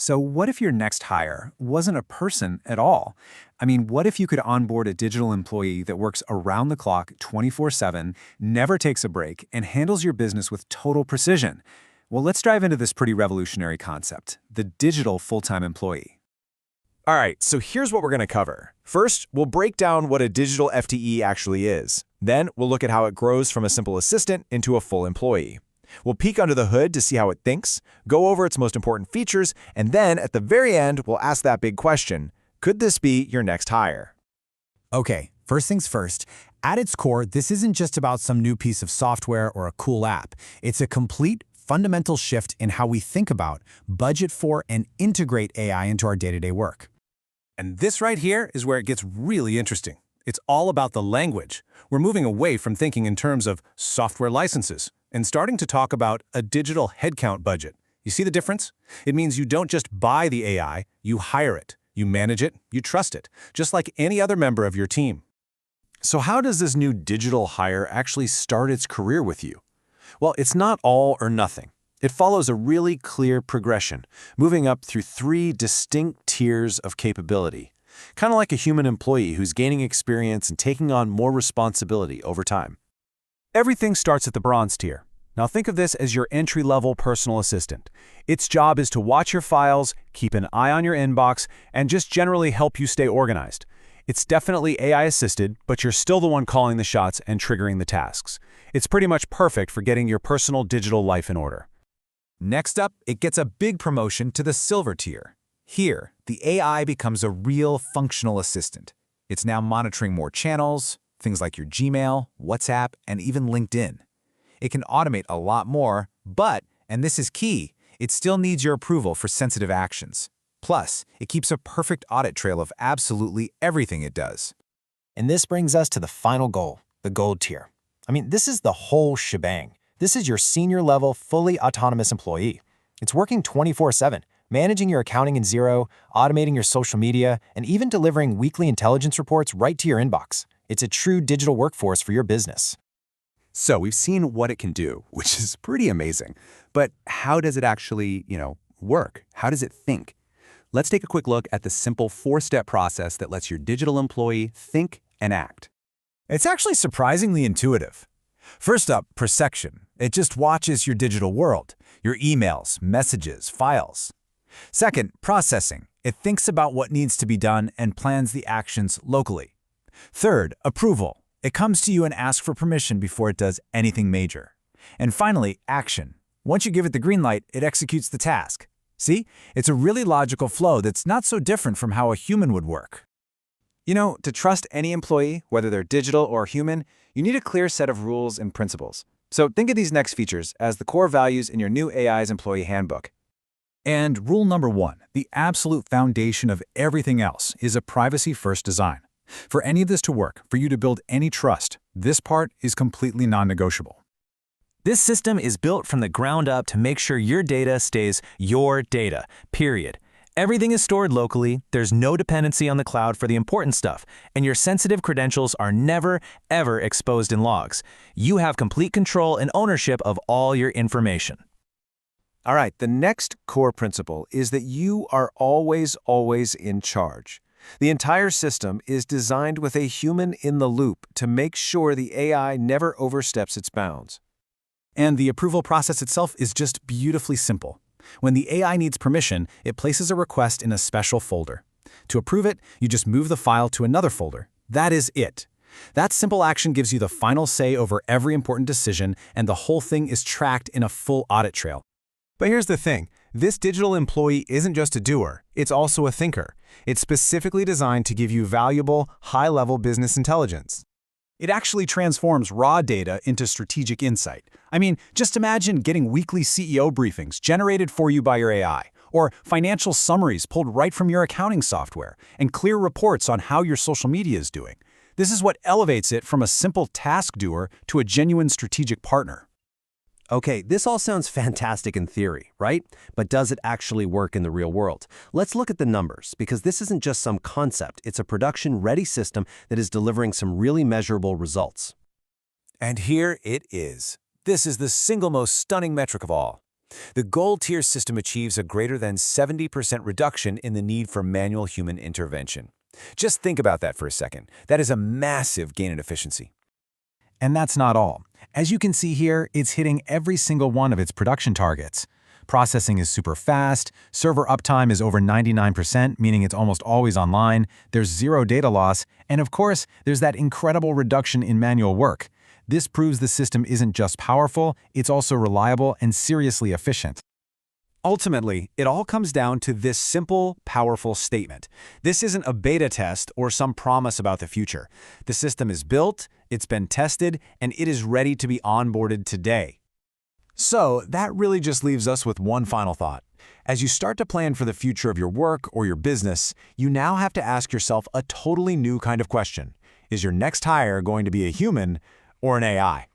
So what if your next hire wasn't a person at all? I mean, what if you could onboard a digital employee that works around the clock 24/7, never takes a break, and handles your business with total precision? Well, let's dive into this pretty revolutionary concept, the digital full-time employee. All right, so here's what we're going to cover. First, we'll break down what a digital FTE actually is. Then, we'll look at how it grows from a simple assistant into a full employee. We'll peek under the hood to see how it thinks, go over its most important features, and then, at the very end, we'll ask that big question, could this be your next hire? Okay, first things first. At its core, this isn't just about some new piece of software or a cool app. It's a complete, fundamental shift in how we think about, budget for, and integrate AI into our day-to-day work. And this right here is where it gets really interesting. It's all about the language. We're moving away from thinking in terms of software licenses and starting to talk about a digital headcount budget. You see the difference? It means you don't just buy the AI, you hire it, you manage it, you trust it, just like any other member of your team. So how does this new digital hire actually start its career with you? Well, it's not all or nothing. It follows a really clear progression, moving up through 3 distinct tiers of capability, kind of like a human employee who's gaining experience and taking on more responsibility over time. Everything starts at the bronze tier. Now think of this as your entry-level personal assistant. Its job is to watch your files, keep an eye on your inbox, and just generally help you stay organized. It's definitely AI-assisted, but you're still the one calling the shots and triggering the tasks. It's pretty much perfect for getting your personal digital life in order. Next up, it gets a big promotion to the silver tier. Here, the AI becomes a real functional assistant. It's now monitoring more channels, things like your Gmail, WhatsApp, and even LinkedIn. It can automate a lot more, but, and this is key, it still needs your approval for sensitive actions. Plus, it keeps a perfect audit trail of absolutely everything it does. And this brings us to the final goal, the gold tier. I mean, this is the whole shebang. This is your senior-level, fully autonomous employee. It's working 24/7, managing your accounting in Xero, automating your social media, and even delivering weekly intelligence reports right to your inbox. It's a true digital workforce for your business. So we've seen what it can do, which is pretty amazing. But how does it actually, work? How does it think? Let's take a quick look at the simple 4-step process that lets your digital employee think and act. It's actually surprisingly intuitive. First up, perception. It just watches your digital world, your emails, messages, files. Second, processing. It thinks about what needs to be done and plans the actions locally. Third, approval. It comes to you and asks for permission before it does anything major. And finally, action. Once you give it the green light, it executes the task. See? It's a really logical flow that's not so different from how a human would work. To trust any employee, whether they're digital or human, you need a clear set of rules and principles. So think of these next features as the core values in your new AI's employee handbook. And rule number 1, the absolute foundation of everything else, is a privacy-first design. For any of this to work, for you to build any trust, this part is completely non-negotiable. This system is built from the ground up to make sure your data stays your data, period. Everything is stored locally, there's no dependency on the cloud for the important stuff, and your sensitive credentials are never, ever exposed in logs. You have complete control and ownership of all your information. All right, the next core principle is that you are always in charge. The entire system is designed with a human in the loop to make sure the AI never oversteps its bounds. And the approval process itself is just beautifully simple. When the AI needs permission, it places a request in a special folder. To approve it, you just move the file to another folder. That is it. That simple action gives you the final say over every important decision, and the whole thing is tracked in a full audit trail. But here's the thing. This digital employee isn't just a doer, it's also a thinker. It's specifically designed to give you valuable, high-level business intelligence. It actually transforms raw data into strategic insight. I mean, just imagine getting weekly CEO briefings generated for you by your AI, or financial summaries pulled right from your accounting software, and clear reports on how your social media is doing. This is what elevates it from a simple task doer to a genuine strategic partner. Okay, this all sounds fantastic in theory, right? But does it actually work in the real world? Let's look at the numbers, because this isn't just some concept. It's a production-ready system that is delivering some really measurable results. And here it is. This is the single most stunning metric of all. The gold tier system achieves a greater than 70% reduction in the need for manual human intervention. Just think about that for a second. That is a massive gain in efficiency. And that's not all. As you can see here, it's hitting every single one of its production targets. Processing is super fast, server uptime is over 99%, meaning it's almost always online, there's zero data loss, and of course, there's that incredible reduction in manual work. This proves the system isn't just powerful, it's also reliable and seriously efficient. Ultimately, it all comes down to this simple, powerful statement. This isn't a beta test or some promise about the future. The system is built, it's been tested, and it is ready to be onboarded today. So that really just leaves us with one final thought. As you start to plan for the future of your work or your business, you now have to ask yourself a totally new kind of question. Is your next hire going to be a human or an AI?